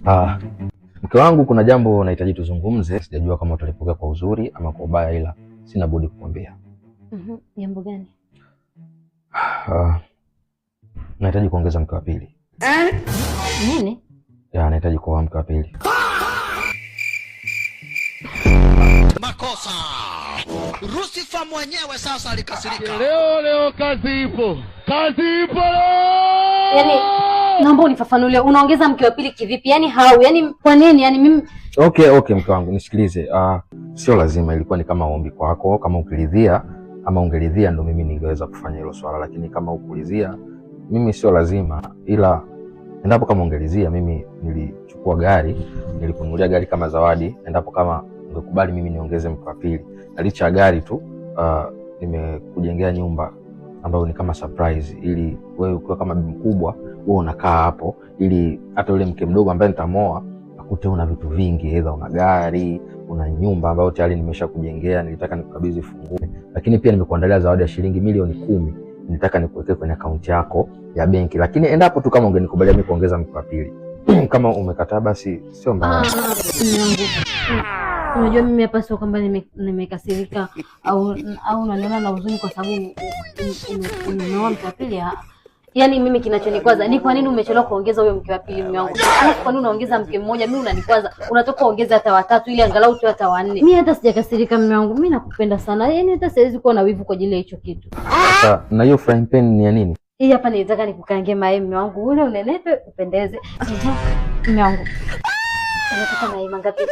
Ah, mke wangu, kuna jambo nahitaji tuzungumze. Sijajua kama utalipokea kwa uzuri ama kwa ubaya, ila sina budi kukwambia. Jambo gani? Nahitaji kuongeza mke wa pili. Nini? Nahitaji kuoa mke wa pili. Makosa. Lucifer mwenyewe sasa alikasirika. Leo kazi ipo. Kazi ipo. Yaani naomba unifafanulie, unaongeza mke wa pili kivipi? Yaani yaani kwa nini? Yaani mimi Okay mke wangu, nisikilize. Sio lazima, ilikuwa ni kama ombi kwako. Kama ukiridhia ama ungeridhia ndo mimi ningeweza kufanya hilo swala, lakini kama ukuridhia mimi sio lazima, ila endapo kama ungeridhia mimi nilichukua gari, nilikununulia gari kama zawadi, endapo kama ungekubali mimi niongeze mke wa pili. Na licha ya gari tu, nimekujengea nyumba ambayo ni kama surprise, ili wewe ukiwa kama bibi mkubwa wewe unakaa hapo, ili hata yule mke mdogo ambaye nitamoa akute una vitu vingi, aidha una gari, una nyumba ambayo tayari nimeshakujengea. Nilitaka nikukabidhi funguo, lakini pia nimekuandalia zawadi ya shilingi milioni 10. Nilitaka nikuwekee kwenye akaunti yako ya benki, lakini endapo tu kama ungenikubalia mimi kuongeza mke wa pili. Kama umekataa basi sio mbaya. Unajua mimi hapa sio kwamba nimekasirika au unaniona na huzuni kwa sababu umeoa mke wa pili. Yaani mimi kinachonikwaza ni kwa nini umechelewa kuongeza huyo mke wa pili mume wangu? Alafu kwa nini unaongeza mke mmoja? Mimi unanikwaza. Unatoka ongeza hata watatu ili angalau tu hata wanne. Mimi hata sijakasirika mume wangu. Mimi nakupenda sana. Yaani hata siwezi kuwa na wivu kwa ajili ya hicho kitu. Sasa na hiyo frying pan ni ya nini? Hii hapa nilitaka nikukange mayai mume wangu. Ule unenepe upendeze. Mume wangu. Unataka mayai mangapi?